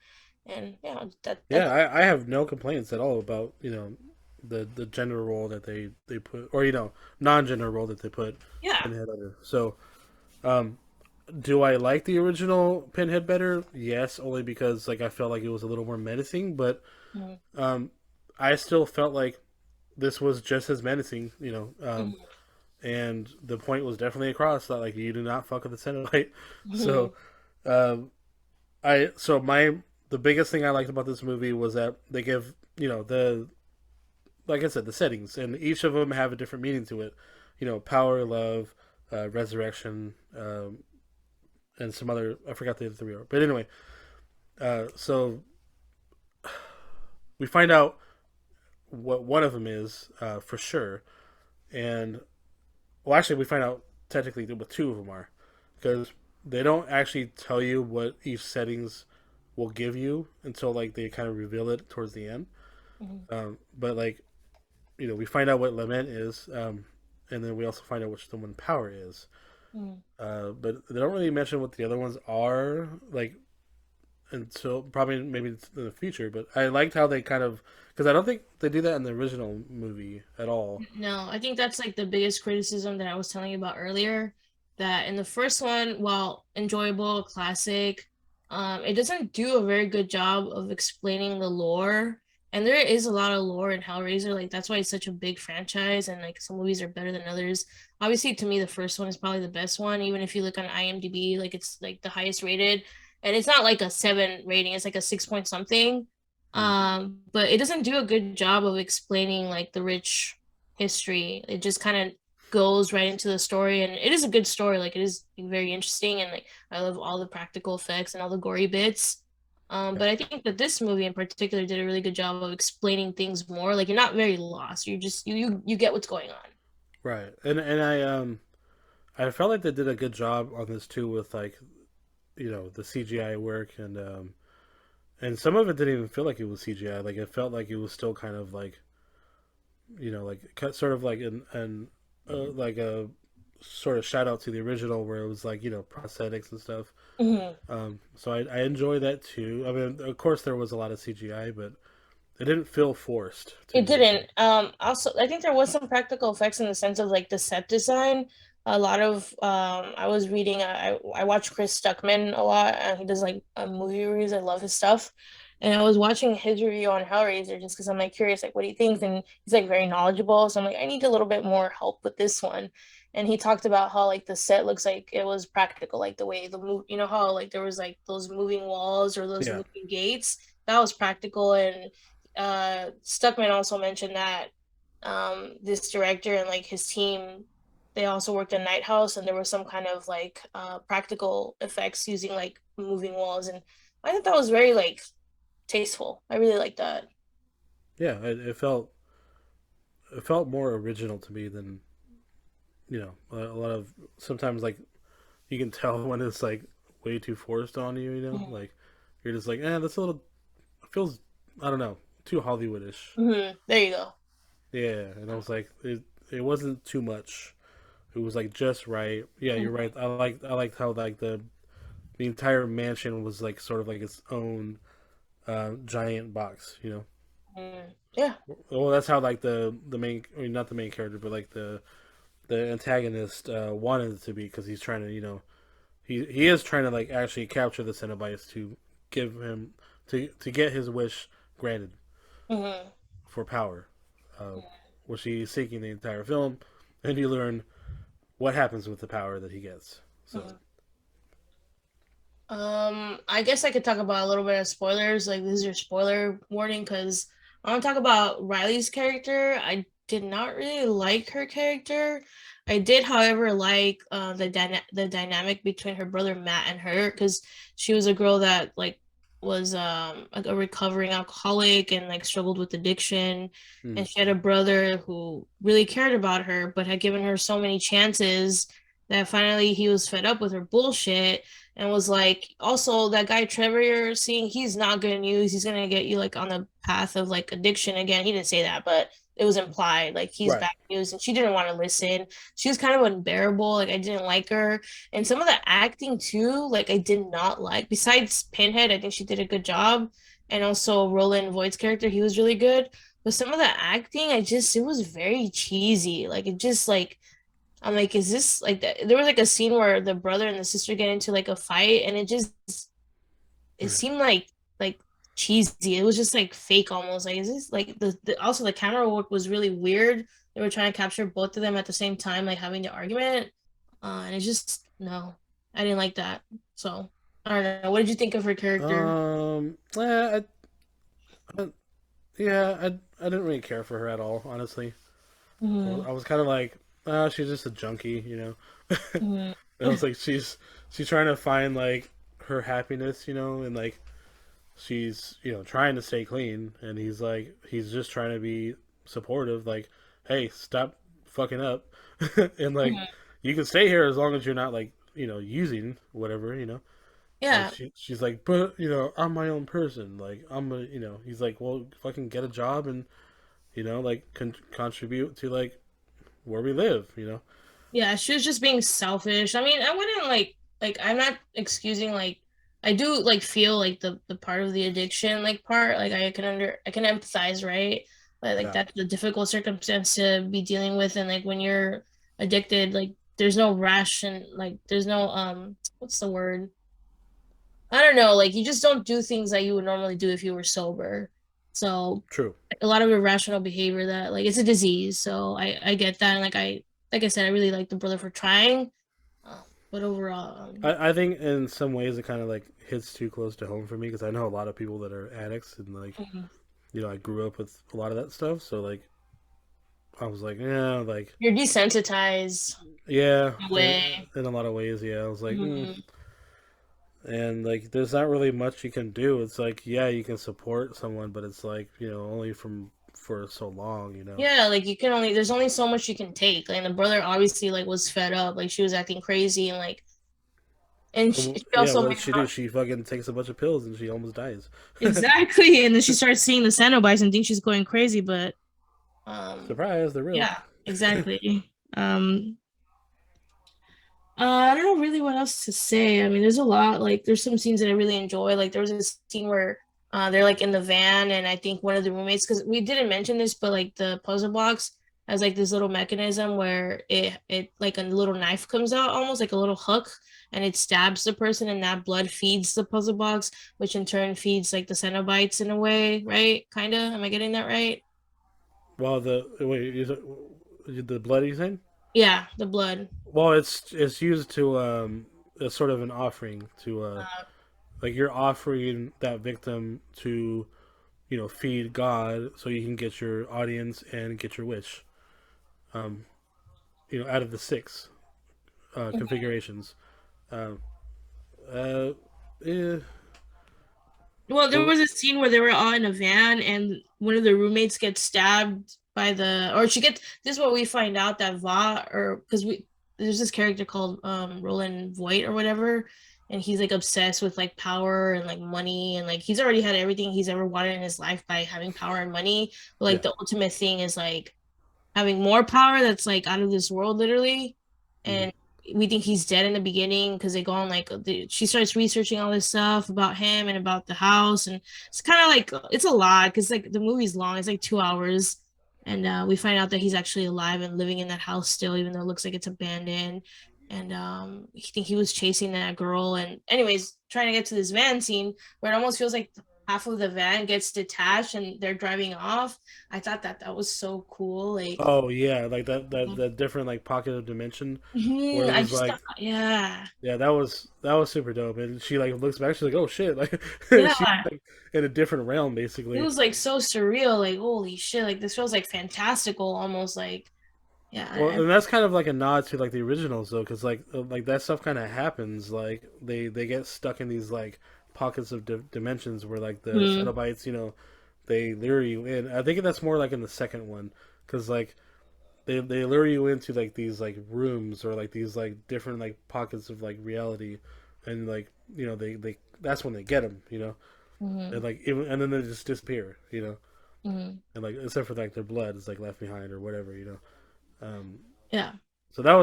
And yeah, Yeah, that's I have no complaints at all about the gender role that they put, or non-gender role that they put yeah. Pinhead under. So, um, do I like the original Pinhead better? Yes, only because like I felt like it was a little more menacing, but Mhm. um, I still felt like this was just as menacing, Mhm. and the point was definitely across that like you do not fuck with the Cenobite. So, Mhm. um, my the biggest thing I liked about this movie was that they give the like I said the settings, and each of them have a different meaning to it. Power, love, resurrection, and some other I forgot the other three are. But anyway, so we find out what one of them is for sure, and well, actually, we find out technically what two of them are because they don't actually tell you what each settings will give you until like they kind of reveal it towards the end. Mhm. But like we find out what lament is, and then we also find out which the one power is. Mhm. But they don't really mention what the other ones are like until probably maybe in the future. But I liked how they kind of because I don't think they do that in the original movie at all. No, I think that's like the biggest criticism that I was telling you about earlier. That in the first one, while enjoyable, classic, it doesn't do a very good job of explaining the lore. And there is a lot of lore in Hellraiser, like that's why it's such a big franchise, and like some movies are better than others. Obviously, to me, the first one is probably the best one. Even if you look on IMDb, like it's like the highest rated, and it's not like a 7 rating; it's like a 6 point something. Mm. But it doesn't do a good job of explaining like the rich history. It just kind of goes right into the story, and it is a good story. Like it is very interesting, and like I love all the practical effects and all the gory bits. Yeah. But I think that this movie in particular did a really good job of explaining things more. Like you're not very lost. You're just you get what's going on. Right. And I felt like they did a good job on this too with like the CGI work, and some of it didn't even feel like it was CGI. Like it felt like it was still kind of like like sort of like an like a sort of shout out to the original where it was like prosthetics and stuff. Mhm. So I enjoy that too. I mean, of course there was a lot of CGI, but it didn't feel forced to It me. didn't. Also, I think there was some practical effects in the sense of like the set design. A lot of I was reading. I watch Chris Stuckman a lot, and he does like movie reviews. I love his stuff, and I was watching his review on Hellraiser just because I'm like curious, like what he thinks, and he's like very knowledgeable. So I'm like, I need a little bit more help with this one. And he talked about how like the set looks like it was practical, like the way the move, you know how like there was like those moving walls or those Yeah, moving gates. That was practical, and Stuckman also mentioned that this director and like his team, they also worked in Night House, and there was some kind of like practical effects using like moving walls, and I thought that was very like tasteful. I really like that. yeah. It felt more original to me than a lot of sometimes like you can tell when it's like way too forced on you. Mhm. Like you're just like, that's a little it feels I don't know too Hollywoodish. There you go. Yeah, and I was like, it wasn't too much. It was like just right. Yeah, you're Mhm. right. I liked how like the entire mansion was like sort of like its own giant box. Yeah. Well, that's how like the main, I mean, not the main character, but like the antagonist wanted it to be because he's trying to he is trying to like actually capture the Cenobites to give him to get his wish granted hmm for power, uh, which he's seeking the entire film, and you learn what happens with the power that he gets. So hmm I guess I could talk about a little bit of spoilers. Like this is your spoiler warning because I want to talk about Riley's character. I did not really like her character. I did, however, like the dynamic between her brother Matt and her because she was a girl that like was like a recovering alcoholic and like struggled with addiction, mm, and she had a brother who really cared about her but had given her so many chances that finally he was fed up with her bullshit and was like, also that guy Trevor you're seeing, he's not good news. He's gonna get you like on the path of like addiction again. He didn't say that, but it was implied like he's right. bad news, and she didn't want to listen. She was kind of unbearable. Like I didn't like her, and some of the acting too, like I did not like. Besides Pinhead, I think she did a good job, and also Roland Voigt's character, he was really good. But some of the acting, it was very cheesy. Like it just like I'm like, is this like that? There was like a scene where the brother and the sister get into like a fight, and it seemed like cheesy. It was just like fake almost. Like, is this like also the camera work was really weird. They were trying to capture both of them at the same time, like having the argument, and it just no, I didn't like that. So I don't know. What did you think of her character? I yeah, I didn't really care for her at all, honestly. I was, hmm I was kind of like, she's just a junkie. hmm And I was like, she's trying to find like her happiness, and like she's trying to stay clean, and he's just trying to be supportive, like, hey, stop fucking up, and like you can stay here as long as you're not like using whatever. Like Yeah, she's like, but I'm my own person. Like he's like, well, fucking get a job and like contribute to like where we live. yeah, she was just being selfish. I mean, I wouldn't like I'm not excusing like I do like feel like the part of the addiction like part like I can empathize, right? Like Yeah, that's the difficult circumstance to be dealing with, and like when you're addicted, like there's no ration, like there's no what's the word? I don't know, like you just don't do things that you would normally do if you were sober. So true. a lot of irrational behavior that like it's a disease. So I get that, and like I said, I really like the brother for trying. But overall, I think in some ways it kind of like hits too close to home for me because I know a lot of people that are addicts and like mhm. I grew up with a lot of that stuff. So like I was like, yeah, like You're desensitized yeah, in a way. in a lot of ways, yeah. I was like, Mhm. and like there's not really much you can do. It's like yeah, you can support someone, but it's like only from for so long. Yeah, like you can only there's only so much you can take. Like, and the brother obviously like was fed up. Like she was acting crazy, and like And she Yeah, also what made does she do? She fucking takes a bunch of pills and she almost dies. exactly, and then she starts seeing the Cenobites and thinks she's going crazy, but um, Surprise, they're real. yeah, exactly. I don't know really what else to say. I mean, there's a lot. Like, there's some scenes that I really enjoy. Like, there was a scene where they're like in the van, and I think one of the roommates, because we didn't mention this, but like the puzzle box has like this little mechanism where it like a little knife comes out, almost like a little hook, and it stabs the person, and that blood feeds the puzzle box, which in turn feeds like the Cenobites in a way, right? Kinda. Am I getting that right? Well, the wait, is it the bloody thing? Yeah, the blood. Well, it's used to as sort of an offering to like you're offering that victim to feed God so you can get your audience and get your wish. Um, out of the six configurations. Um, uh, eh, Well, there the was a scene where they were all in a van and one of the roommates gets stabbed by or she gets, this is what we find out that or because there's this character called Roland Voight or whatever, and he's like obsessed with like power and like money, and like he's already had everything he's ever wanted in his life by having power and money. But like yeah. the ultimate thing is like having more power that's like out of this world, literally. Mm-hmm. And we think he's dead in the beginning because they go on like she starts researching all this stuff about him and about the house, and it's kind of like it's a lot because like the movie's long, it's like 2 hours, and we find out that he's actually alive and living in that house still, even though it looks like it's abandoned. And he think he was chasing that girl, and anyways, trying to get to this van scene where it almost feels like half of the van gets detached and they're driving off. I thought that that was so cool. Like, Oh yeah, like that different like pocket of dimension where it I was just like thought, yeah, yeah, that was super dope. And she like looks back, she's like, oh shit, like she's yeah. like in a different realm It basically. was like so surreal. Like, holy shit! Like this feels like fantastical, almost like, yeah. Well, and that's kind of like a nod to like the originals though, because like that stuff kind of happens. Like they get stuck in these like pockets of dimensions where like the Mhm, Cenobites, they lure you in. I think that's more like in the second one, because like they lure you into like these like rooms or like these like different like pockets of like reality, and like they that's when they get them, and mhm, like even, and then they just disappear, mhm. and like except for like their blood is like left behind or whatever. Um, Yeah. so that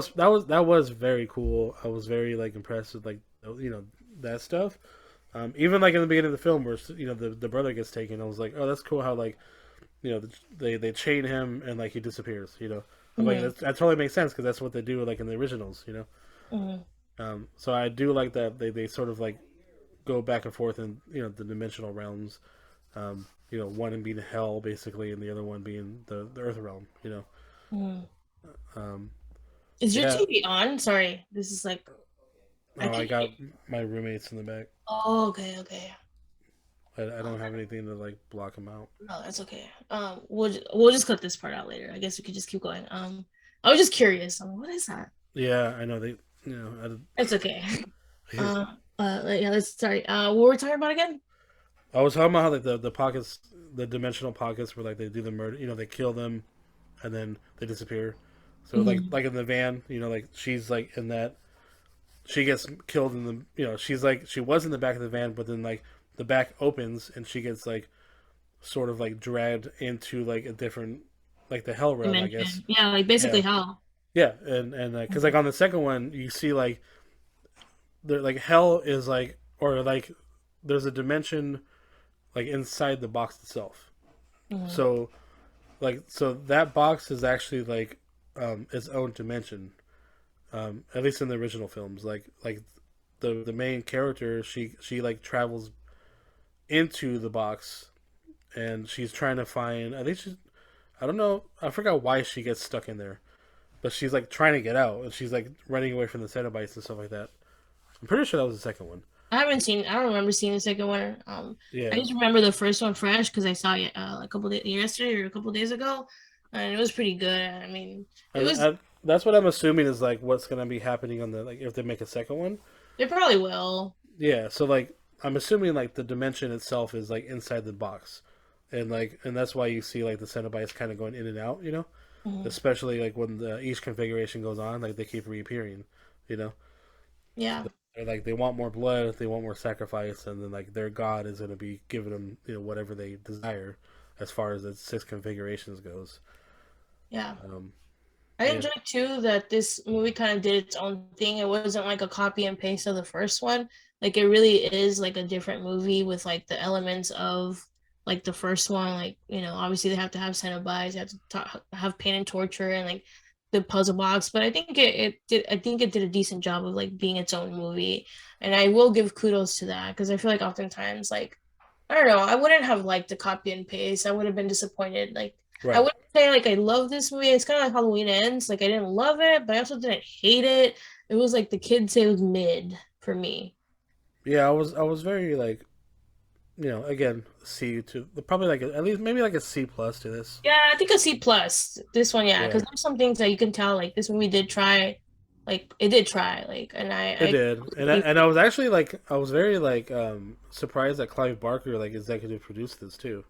was very cool. I was very like impressed with like that stuff. Even like in the beginning of the film where the brother gets taken, I was like, oh, that's cool how like they chain him and like he disappears. I'm like Mhm, that totally makes sense because that's what they do like in the originals. mhm, So I do like that they sort of like go back and forth in the dimensional realms. One being hell basically, and the other one being the earth realm. mhm. Um, Is your yeah. TV on? Sorry, this is like I Oh, I can't. got my roommates in the back. Oh, okay, okay. I don't have anything to like block them out. No, that's okay. We'll just cut this part out later. I guess we could just keep going. I was just curious. What is that? Yeah, I know they. It's okay. Yeah, let's sorry. What were we talking about again? I was talking about how like the pockets, the dimensional pockets, where like they do the murder. They kill them and then they disappear. So Hmm. like in the van, like she's like in that she gets killed in the she's like she was in the back of the van, but then like the back opens and she gets like sort of like dragged into like a different like the hell realm, I guess. Dimension. Yeah, like basically Yeah, hell. yeah, and because like on the second one you see like there like hell is like or like there's a dimension like inside the box itself. Mm-hmm. So so that box is actually like its own dimension. At least in the original films, like the main character, she like travels into the box and she's trying to find. I think she's. I don't know. I forgot why she gets stuck in there, but she's like trying to get out and she's like running away from the Cenobites and stuff like that. I'm pretty sure that was the second one. I don't remember seeing the second one. I Yeah, just remember the first one fresh because I saw it a couple days yesterday or a couple days ago, and it was pretty good. I mean, it and was. that's what I'm assuming is like what's gonna be happening on the like if they make a second one. They probably will. Yeah, so like I'm assuming like the dimension itself is like inside the box, and that's why you see like the Cenobites kind of going in and out. Mhm. Especially like when each configuration goes on, like they keep reappearing. You know. Yeah. They're like they want more blood, they want more sacrifice, and then like their god is going to be giving them whatever they desire, as far as its six configurations goes. Yeah. Um, I yeah, enjoyed too that this movie kind of did its own thing. It wasn't like a copy and paste of the first one. Like it really is like a different movie with like the elements of like the first one. Like, obviously they have to have Cenobites, they have to have pain and torture and like the puzzle box. But I think it did a decent job of like being its own movie. And I will give kudos to that because I feel like oftentimes like I don't know. I wouldn't have liked the copy and paste. I would have been disappointed. Like I right. wouldn't say like I love this movie. It's kind of like Halloween Ends. Like I didn't love it, but I also didn't hate it. It was like the kids say it was mid for me. Yeah, I was very like again C to probably like at least maybe like a C plus to this. Yeah, I think a C plus. This one, yeah, Yeah, because there's some things that you can tell like this movie did try, like it did try, like, and it I did, and I was actually like I was very like surprised that Clive Barker like executive produced this too,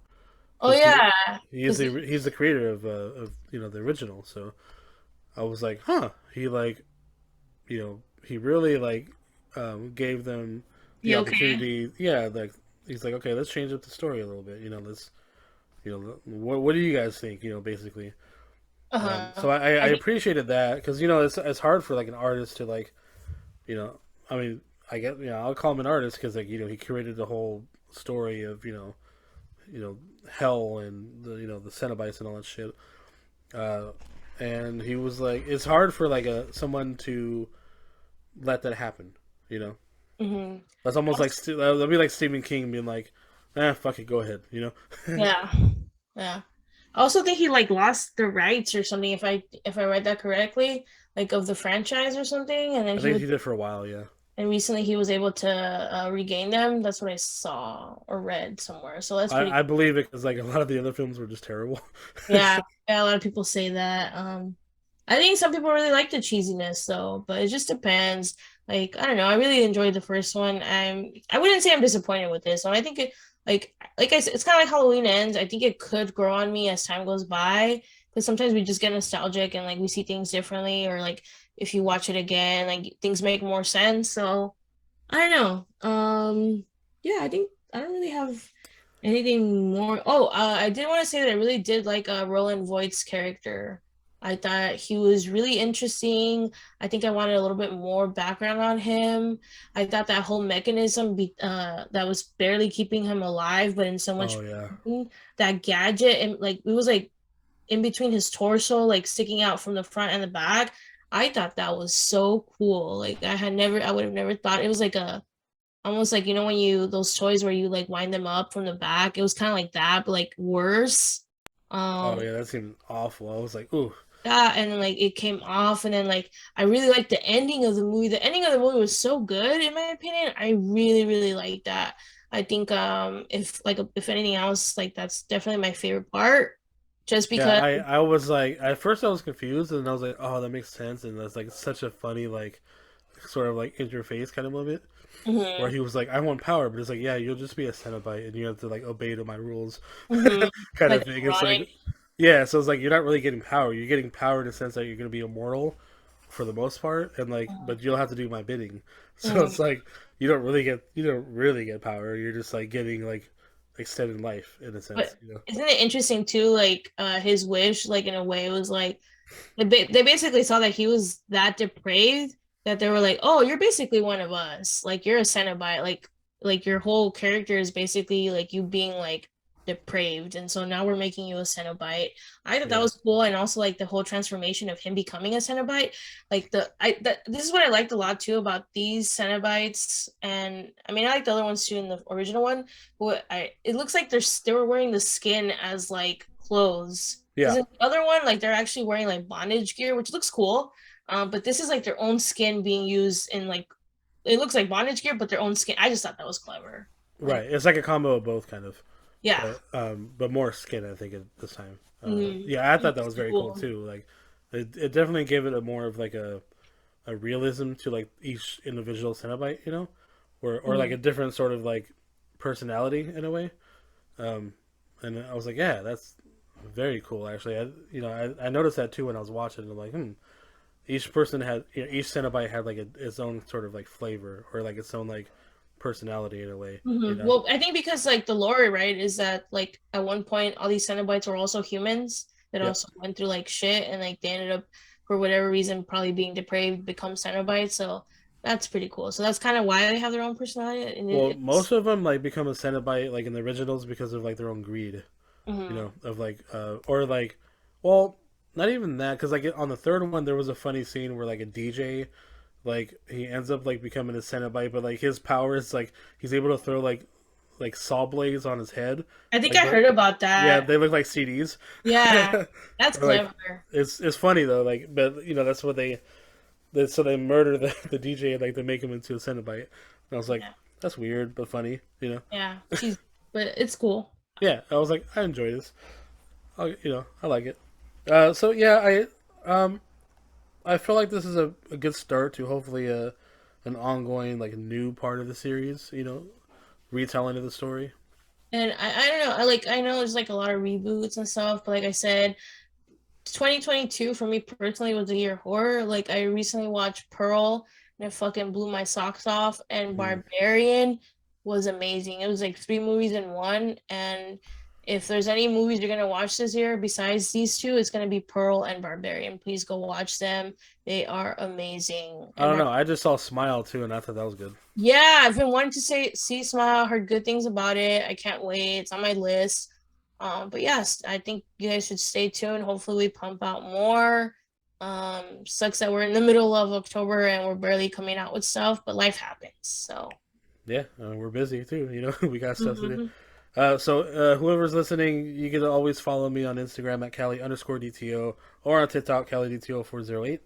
oh because yeah, he's because the creator of the original. So I was like, huh, he like he really like gave them the he okay. opportunity. Yeah, like he's like, okay, let's change up the story a little bit. Let's what do you guys think? Basically. Uh-huh. So I I think appreciated that because it's hard for like an artist to like you know I mean I get I'll call him an artist because like he created the whole story of you know hell and the Cenobites and all that shit. Uh, and he was like, it's hard for like someone to let that happen. You know, mhm. that's almost like that'll be like Stephen King being like, fuck it, go ahead. Yeah. Yeah. I also think he like lost the rights or something if I read that correctly, like of the franchise or something, and then I think he did for a while. Yeah, recently he was able to regain them. That's what I saw or read somewhere. So that's pretty I believe it because like a lot of the other films were just terrible. yeah, yeah, a lot of people say that. I think some people really like the cheesiness though, but it just depends. Like, I don't know. I really enjoyed the first one. I wouldn't say I'm disappointed with this one. I think it like I said, it's kind of like Halloween Ends. I think it could grow on me as time goes by because sometimes we just get nostalgic and like we see things differently, or like if you watch it again, like things make more sense. So I don't know. Yeah, I think I don't really have anything more? Oh, I did want to say that I really did like Roland Voigt's character. I thought he was really interesting. I think I wanted a little bit more background on him. I thought that whole mechanism that was barely keeping him alive, but in so Oh much yeah, pain, that gadget and like it was like in between his torso, like sticking out from the front and the back. I thought that was so cool. Like I would have never thought it was like a almost like when you those toys where you like wind them up from the back. It was kind of like that, but like worse. oh Um, yeah, that seemed awful. I was like, ooh, yeah, and then like it came off, and then like I really liked the ending of the movie. The ending of the movie was so good, in my opinion. I really, really liked that. I think if anything else, like that's definitely my favorite part, just yeah. because. I was like, at first I was confused, and I was like, oh, that makes sense, and that's like such a funny like sort of like interface kind of moment where Mhm, he was like, I want power, but it's like, yeah, you'll just be a Cenobite, and you have to like obey to my rules, mhm. kind Like of thing. It's ironic. like, yeah, so it's like you're not really getting power. You're getting power in the sense that you're gonna be immortal for the most part, and like, but you'll have to do my bidding. So Mhm. it's like you don't really get power. You're just like getting like extended life in a But sense. isn't it interesting too? Like his wish, like in a way, was like they basically saw that he was that depraved that they were like, "Oh, you're basically one of us. Like you're a Cenobite. Like your whole character is basically like you being like depraved, and so now we're making you a Cenobite." I thought that Yeah, was cool, and also like the whole transformation of him becoming a Cenobite. Like this is what I liked a lot too about these Cenobites, and I mean I like the other ones too in the original one. What I it looks like they were wearing the skin as like clothes because yeah, in the other one, like they're actually wearing like bondage gear, which looks cool. But this is like their own skin being used in like it looks like bondage gear, but their own skin. I just thought that was clever. Like, right. It's like a combo of both, kind of, yeah, but more skin, I think, at this time. mm-hmm. Yeah, I thought that It's was very cool cool. too. Like, it definitely gave it a more of like a realism to like each individual Cenobite, or like Mm-hmm. a different sort of like personality in a way. Um, and I was like, yeah, that's very cool. Actually, I noticed that too when I was watching. I'm like, each person had, each Cenobite had like its own sort of like flavor or like its own like personality in a way, you know. Well, I think because like the lore, right, is that like at one point all these Cenobites were also humans that Yep. also went through like shit and like they ended up for whatever reason probably being depraved become Cenobites. So that's pretty cool. So that's kind of why they have their own personality. And Well, it's most of them like become a Cenobite like in the originals because of like their own greed, you mhm. know, of like or like, well, not even that because like on the third one there was a funny scene where like a DJ like he ends up like becoming a Cenobite, but like his power is like he's able to throw like saw blades on his head, I think like I heard about yeah, that. they look like CDs. Yeah, Or that's like clever. it's funny though, like but you know that's what so they murder the DJ like they make him into a Cenobite. And I was like, Yeah, that's weird but funny, you know. yeah, cheesy, but it's cool. Yeah, I was like, I enjoy this. I like it. So yeah, I feel like this is a good start to hopefully an ongoing like new part of the series. You know, retelling of the story. And I don't know. I know there's like a lot of reboots and stuff, but like I said, 2022 for me personally was a year of horror. Like I recently watched Pearl and it fucking blew my socks off. And Mm. Barbarian was amazing. It was like three movies in one. And if there's any movies you're gonna watch this year besides these two, it's gonna be Pearl and Barbarian. Please go watch them. They are amazing. I don't know. I just saw Smile too, and I thought that was good. Yeah, I've been wanting to say see Smile, heard good things about it. I can't wait. It's on my list. But yes, I think you guys should stay tuned. Hopefully we pump out more. Sucks that we're in the middle of October and we're barely coming out with stuff, but life happens. So Yeah, we're busy too. You know, we got stuff to do. mhm. Whoever's listening, you can always follow me on Instagram at Cali_DTO or on TikTok CaliDTO408.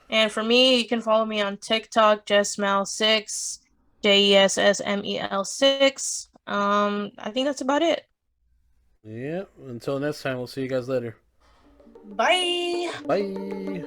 And for me, you can follow me on TikTok, Jessmel6, JESSMEL6. I think that's about it. Yeah. Until next time, we'll see you guys later. Bye. Bye.